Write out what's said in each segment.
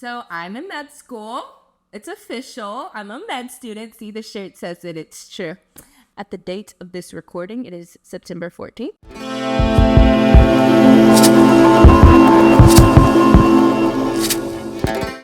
So I'm in med school. It's official. I'm a med student. See, the shirt says that it's true. At the date of this recording, it is September 14th.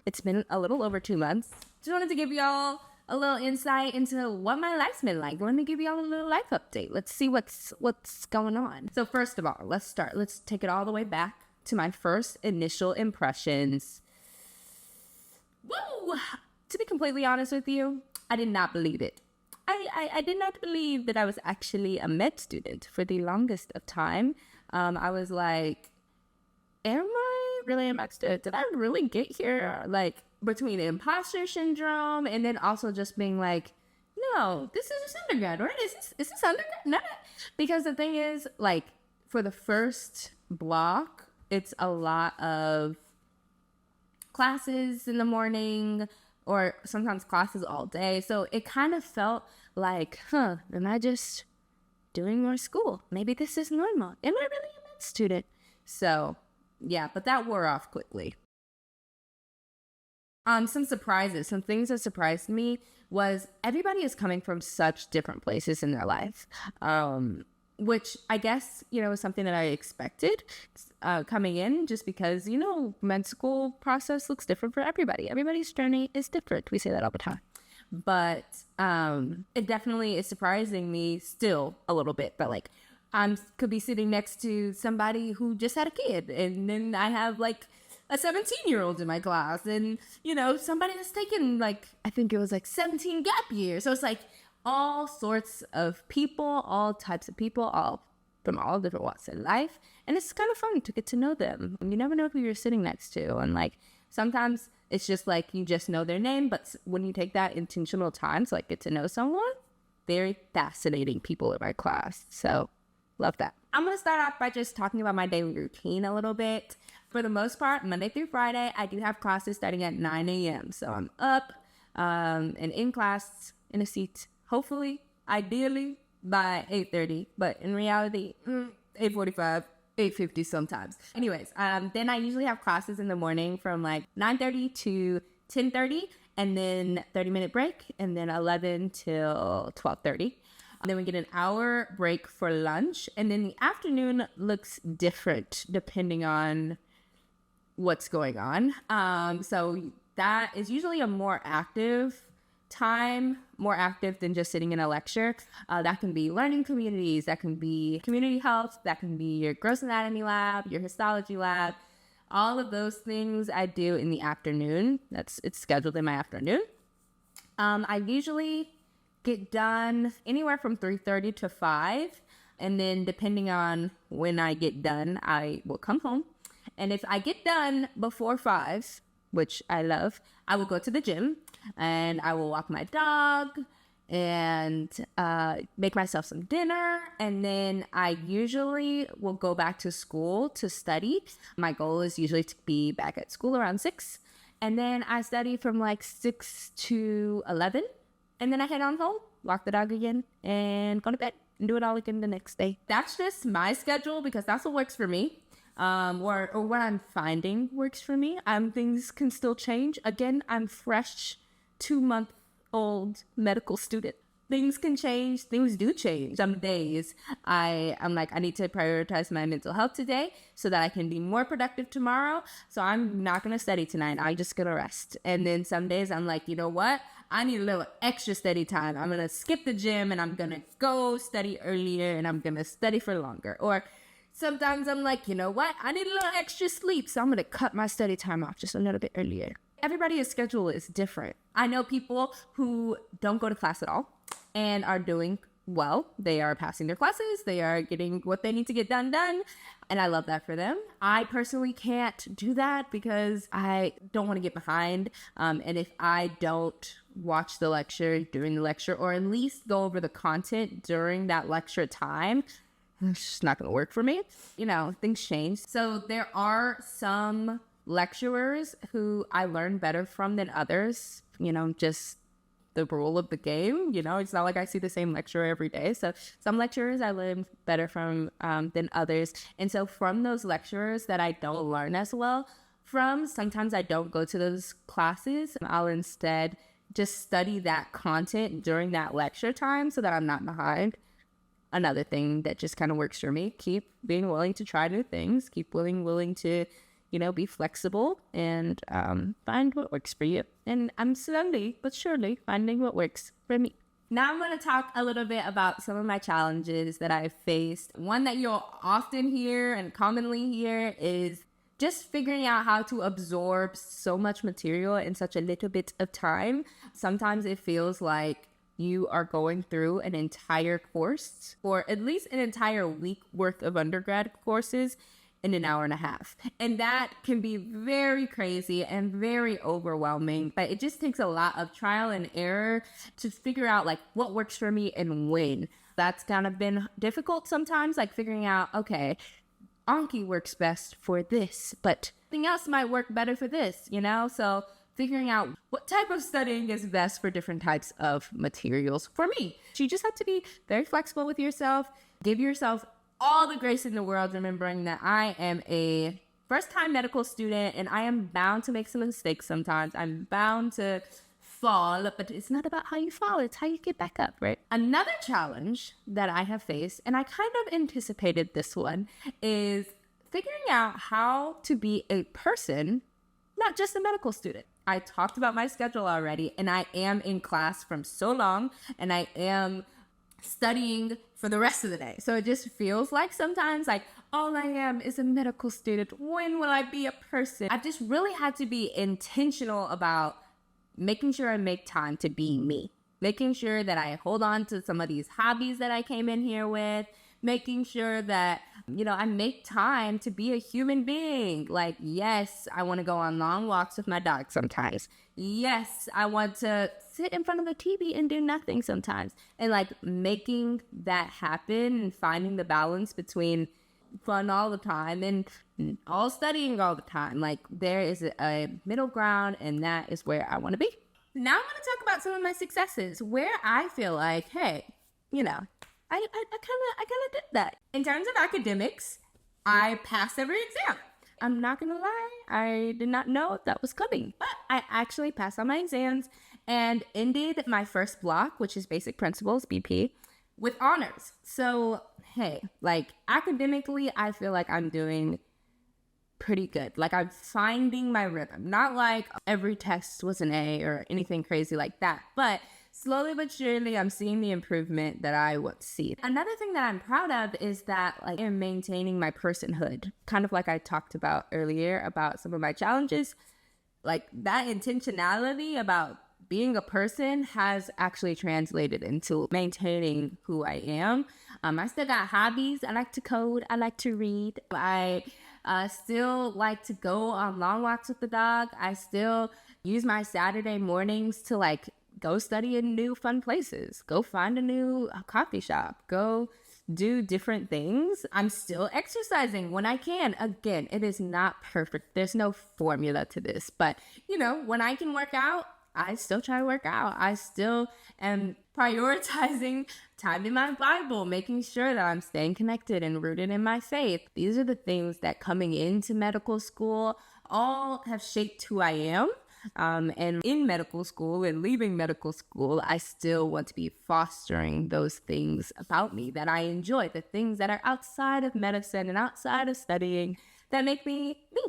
It's been a little over 2 months. Just wanted to give y'all a little insight into what my life's been like. I want to give y'all a little life update. Let's see what's going on. So first of all, let's start. Let's take it all the way back to my first initial impressions. Woo! To be completely honest with you, I did not believe it. I did not believe that I was actually a med student for the longest of time. I was like, am I really a med student? Did I really get here? Like, between imposter syndrome and then also just being like, no, this is just undergrad, right? Is this undergrad? No. Because the thing is, like, for the first block, it's a lot of classes in the morning or sometimes classes all day. So it kind of felt like, am I just doing more school? Maybe this is normal. Am I really a med student? So yeah, but that wore off quickly. Some surprises, some things that surprised me was everybody is coming from such different places in their life. Which I guess, is something that I expected coming in, just because, med school process looks different for everybody. Everybody's journey is different. We say that all the time. But it definitely is surprising me still a little bit. But like, could be sitting next to somebody who just had a kid. And then I have like a 17-year-old in my class. And, somebody that's taken I think it was 17 gap years. So it's like, all sorts of people, all types of people, all from all different walks in life. And it's kind of fun to get to know them. You never know who you're sitting next to. And sometimes it's just you just know their name. But when you take that intentional time to get to know someone, very fascinating people in my class. So love that. I'm going to start off by just talking about my daily routine a little bit. For the most part, Monday through Friday, I do have classes starting at 9 a.m. So I'm up and in class in a seat. Hopefully, ideally, by 8:30, but in reality, 8:45, 8:50 sometimes. Anyways, then I usually have classes in the morning from 9:30 to 10:30, and then 30-minute break, and then 11 till 12:30. Then we get an hour break for lunch, and then the afternoon looks different depending on what's going on. So that is usually a more active time, more active than just sitting in a lecture. That can be learning communities, that can be community health, that can be your gross anatomy lab, your histology lab. All of those things I do in the afternoon. It's scheduled in my afternoon. I usually get done anywhere from 3:30 to 5, and then depending on when I get done, I will come home. And if I get done before 5, which I love, I will go to the gym and I will walk my dog and make myself some dinner. And then I usually will go back to school to study. My goal is usually to be back at school around 6. And then I study from 6 to 11. And then I head on home, walk the dog again, and go to bed and do it all again the next day. That's just my schedule because that's what works for me. Or what I'm finding works for me. Things can still change. Again, I'm fresh 2-month-old medical student. Things can change. Things do change. Some days I'm I need to prioritize my mental health today so that I can be more productive tomorrow. So I'm not going to study tonight. I'm just going to rest. And then some days I'm you know what? I need a little extra study time. I'm going to skip the gym and I'm going to go study earlier and I'm going to study for longer. Or sometimes I'm you know what? I need a little extra sleep. So I'm going to cut my study time off just a little bit earlier. Everybody's schedule is different. I know people who don't go to class at all and are doing well. They are passing their classes. They are getting what they need to get done. And I love that for them. I personally can't do that because I don't want to get behind. And if I don't watch the lecture during the lecture, or at least go over the content during that lecture time, it's just not going to work for me. Things change. So there are some lecturers who I learn better from than others, just the rule of the game. It's not like I see the same lecturer every day. So some lecturers I learn better from than others. And so from those lecturers that I don't learn as well from. Sometimes I don't go to those classes. I'll instead just study that content during that lecture time so that I'm not behind. Another thing that just kind of works for me, keep being willing to try new things, keep willing to, be flexible and find what works for you. And I'm slowly but surely finding what works for me. Now I'm going to talk a little bit about some of my challenges that I've faced. One that you'll often hear and commonly hear is just figuring out how to absorb so much material in such a little bit of time. Sometimes it feels like you are going through an entire course, or at least an entire week worth of undergrad courses in an hour and a half. And that can be very crazy and very overwhelming, but it just takes a lot of trial and error to figure out like what works for me and when. That's kind of been difficult sometimes, like figuring out, okay, Anki works best for this, but something else might work better for this, So figuring out what type of studying is best for different types of materials for me. You just have to be very flexible with yourself, give yourself all the grace in the world, remembering that I am a first-time medical student and I am bound to make some mistakes sometimes. I'm bound to fall, but it's not about how you fall, it's how you get back up, right? Another challenge that I have faced, and I kind of anticipated this one, is figuring out how to be a person, not just a medical student. I talked about my schedule already, and I am in class from so long, and I am studying for the rest of the day. So it just feels like sometimes like all I am is a medical student. When will I be a person? I've just really had to be intentional about making sure I make time to be me, making sure that I hold on to some of these hobbies that I came in here with, making sure that, I make time to be a human being. Like, yes, I want to go on long walks with my dog sometimes. Yes, I want to sit in front of the TV and do nothing sometimes. And like making that happen and finding the balance between fun all the time and all studying all the time. Like there is a middle ground, and that is where I want to be. Now I'm going to talk about some of my successes where I feel like, hey, I kind of did that. In terms of academics, I passed every exam. I'm not going to lie, I did not know that was coming, but I actually passed all my exams and ended my first block, which is basic principles, BP, with honors. So, hey, like academically, I feel like I'm doing pretty good. Like I'm finding my rhythm. Not like every test was an A or anything crazy like that, but slowly but surely, I'm seeing the improvement that I want to see. Another thing that I'm proud of is that like I'm maintaining my personhood, kind of like I talked about earlier about some of my challenges. Like that intentionality about being a person has actually translated into maintaining who I am. I still got hobbies. I like to code. I like to read. I still like to go on long walks with the dog. I still use my Saturday mornings to like go study in new fun places, go find a new coffee shop, go do different things. I'm still exercising when I can. Again, it is not perfect. There's no formula to this, but when I can work out, I still try to work out. I still am prioritizing time in my Bible, making sure that I'm staying connected and rooted in my faith. These are the things that coming into medical school all have shaped who I am. And in medical school and leaving medical school, I still want to be fostering those things about me that I enjoy, the things that are outside of medicine and outside of studying that make me me.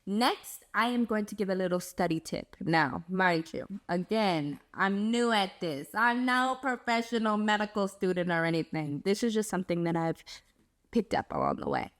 Next, I am going to give a little study tip. Now, mind you, again, I'm new at this. I'm no professional medical student or anything. This is just something that I've picked up along the way.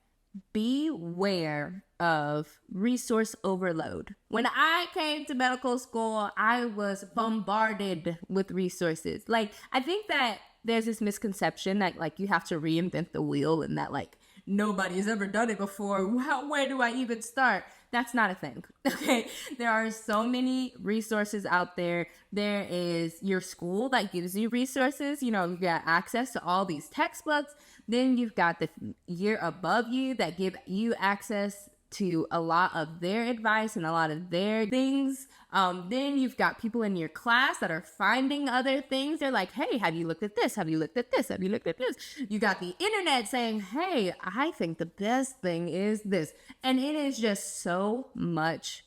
Beware of resource overload. When I came to medical school, I was bombarded with resources. Like, I think that there's this misconception that like you have to reinvent the wheel and that like nobody's ever done it before. Where do I even start? That's not a thing. Okay. There are so many resources out there. There is your school that gives you resources. You got access to all these textbooks. Then you've got the year above you that give you access to a lot of their advice and a lot of their things. Then you've got people in your class that are finding other things. They're like, hey, have you looked at this? Have you looked at this? Have you looked at this? You got the internet saying, hey, I think the best thing is this. And it is just so much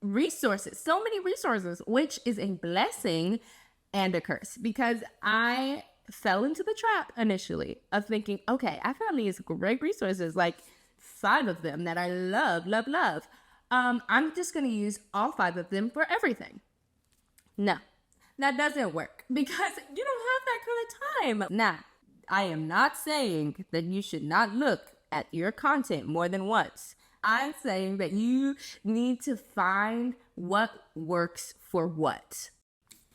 resources, so many resources, which is a blessing and a curse, because I fell into the trap initially of thinking, okay, I found these great resources, like 5 of them that I love. I'm just going to use all 5 of them for everything. No, that doesn't work, because you don't have that kind of time. Now, I am not saying that you should not look at your content more than once. I'm saying that you need to find what works for what.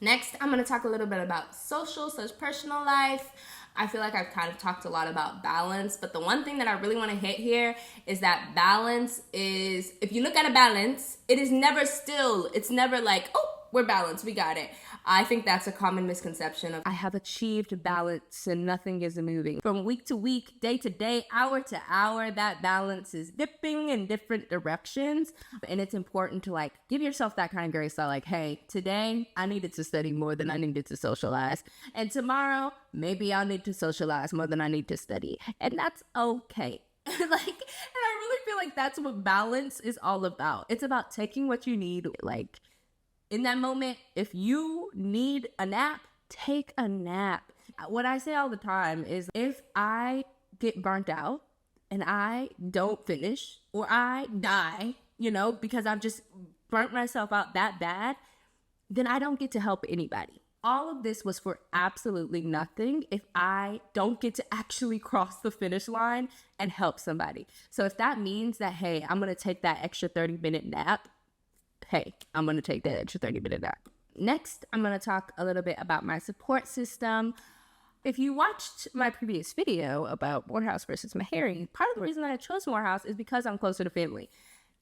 Next, I'm going to talk a little bit about social/personal life. I feel like I've kind of talked a lot about balance, but the one thing that I really want to hit here is that balance is, if you look at a balance, it is never still. It's never like, oh, we're balanced, we got it. I think that's a common misconception of, I have achieved balance and nothing is moving. From week to week, day to day, hour to hour, that balance is dipping in different directions. And it's important to like give yourself that kind of grace that like, hey, today I needed to study more than I needed to socialize. And tomorrow, maybe I'll need to socialize more than I need to study. And that's okay. And I really feel like that's what balance is all about. It's about taking what you need, like, in that moment. If you need a nap, take a nap. What I say all the time is, if I get burnt out and I don't finish, or I die, because I've just burnt myself out that bad, then I don't get to help anybody. All of this was for absolutely nothing if I don't get to actually cross the finish line and help somebody. So if that means that, hey, I'm going to take that extra 30-minute nap, hey, I'm going to take that extra 30-minute nap. Next, I'm going to talk a little bit about my support system. If you watched my previous video about Morehouse versus Meharry, part of the reason that I chose Morehouse is because I'm closer to family.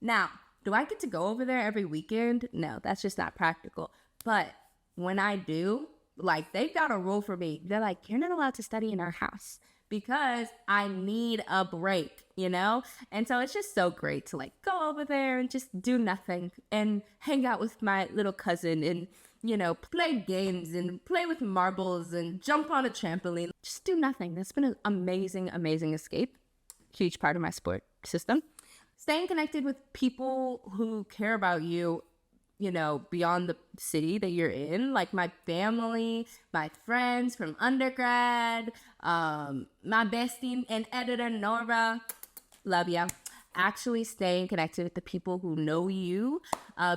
Now, do I get to go over there every weekend? No, that's just not practical. But when I do, like, they've got a rule for me. They're like, you're not allowed to study in our house, because I need a break, And so it's just so great to like go over there and just do nothing and hang out with my little cousin and, play games and play with marbles and jump on a trampoline. Just do nothing. That's been an amazing, amazing escape. Huge part of my support system. Staying connected with people who care about you, beyond the city that you're in, like my family, my friends from undergrad, my bestie and editor, Nora, love ya. Actually staying connected with the people who know you,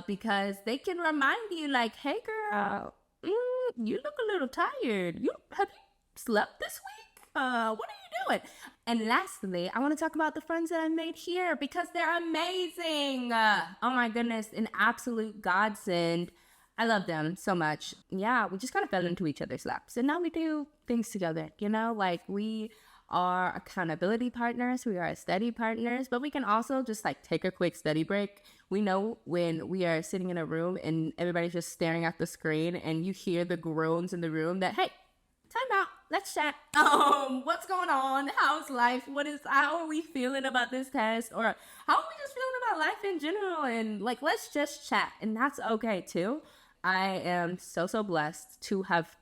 because they can remind you like, hey girl, you look a little tired. Have you slept this week? What are you doing? And lastly, I want to talk about the friends that I made here, because they're amazing. Oh my goodness, an absolute godsend. I love them so much. Yeah, we just kind of fell into each other's laps, and now we do things together, like we are accountability partners, we are study partners, but we can also just like take a quick study break. We know when we are sitting in a room and everybody's just staring at the screen and you hear the groans in the room that, hey, time out, let's chat. What's going on? How's life? How are we feeling about this test? Or how are we just feeling about life in general? And like, let's just chat. And that's okay too. I am so blessed to have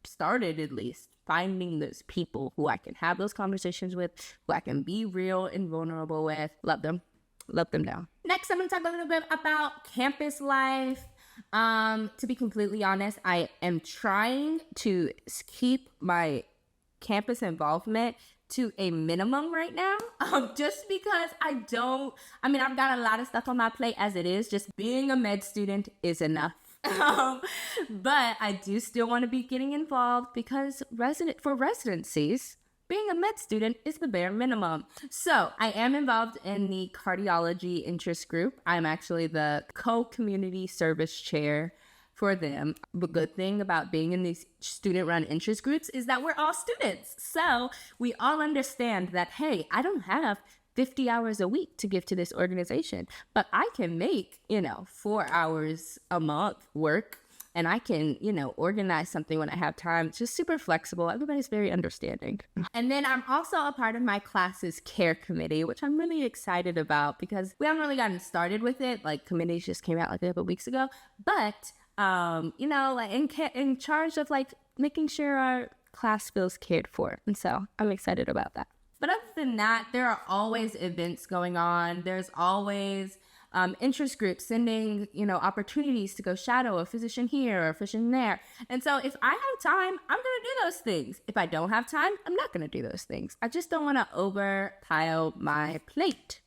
started, at least, finding those people who I can have those conversations with, who I can be real and vulnerable with. Love them down. Next, I'm going to talk a little bit about campus life. To be completely honest, I am trying to keep my campus involvement to a minimum right now, just because I've got a lot of stuff on my plate as it is. Just being a med student is enough. But I do still want to be getting involved, because for residencies, being a med student is the bare minimum. So I am involved in the cardiology interest group. I'm actually the co-community service chair for them. The good thing about being in these student-run interest groups is that we're all students. So we all understand that, hey, I don't have 50 hours a week to give to this organization, but I can make, 4 hours a month work. and I can, organize something when I have time. It's just super flexible. Everybody's very understanding. And then I'm also a part of my class's care committee, which I'm really excited about because we haven't really gotten started with it. Like, committees just came out like a couple weeks ago, but like in charge of like making sure our class feels cared for. And so I'm excited about that. But other than that, there are always events going on. There's always interest groups sending, opportunities to go shadow a physician here or a physician there. And so if I have time, I'm going to do those things. If I don't have time, I'm not going to do those things. I just don't want to overpile my plate.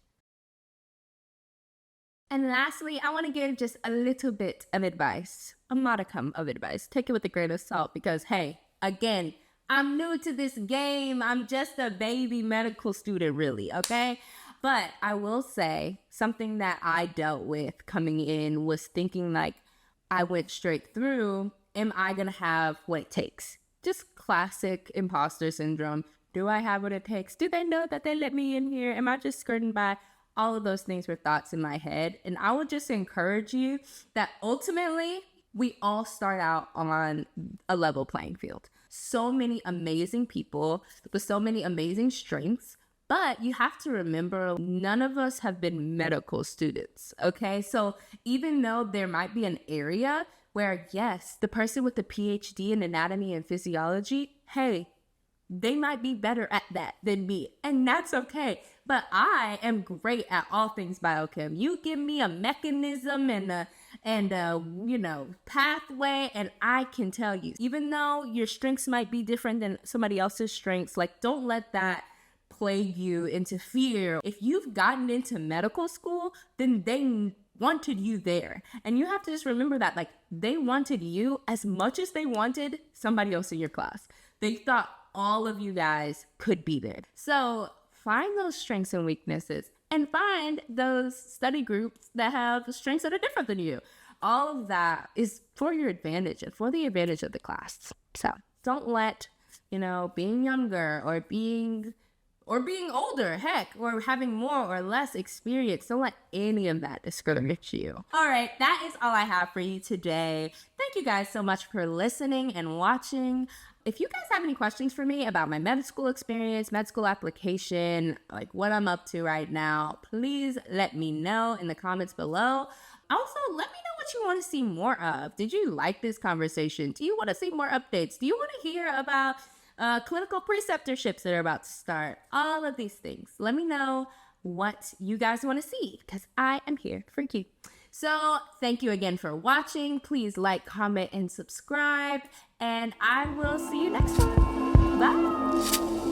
And lastly, I want to give just a little bit of advice, a modicum of advice. Take it with a grain of salt because, hey, again, I'm new to this game. I'm just a baby medical student, really, okay? But I will say something that I dealt with coming in was thinking like I went straight through. Am I going to have what it takes? Just classic imposter syndrome. Do I have what it takes? Do they know that they let me in here? Am I just skirting by? All of those things were thoughts in my head. And I would just encourage you that ultimately we all start out on a level playing field. So many amazing people with so many amazing strengths. But you have to remember, none of us have been medical students, okay? So even though there might be an area where, yes, the person with the PhD in anatomy and physiology, hey, they might be better at that than me, and that's okay. But I am great at all things biochem. You give me a mechanism and a pathway, and I can tell you, even though your strengths might be different than somebody else's strengths, like, don't let that plague you into fear. If you've gotten into medical school, then they wanted you there. And you have to just remember that, like, they wanted you as much as they wanted somebody else in your class. They thought all of you guys could be there. So find those strengths and weaknesses and find those study groups that have strengths that are different than you. All of that is for your advantage and for the advantage of the class. So don't let, being younger or being older, heck, or having more or less experience, don't let any of that discourage you. All right, that is all I have for you today. Thank you guys so much for listening and watching. If you guys have any questions for me about my med school experience, med school application, like what I'm up to right now, please let me know in the comments below. Also, let me know what you want to see more of. Did you like this conversation? Do you want to see more updates? Do you want to hear about clinical preceptorships that are about to start? All of these things. Let me know what you guys want to see because I am here for you. So thank you again for watching. Please like, comment, and subscribe. And I will see you next time. Bye.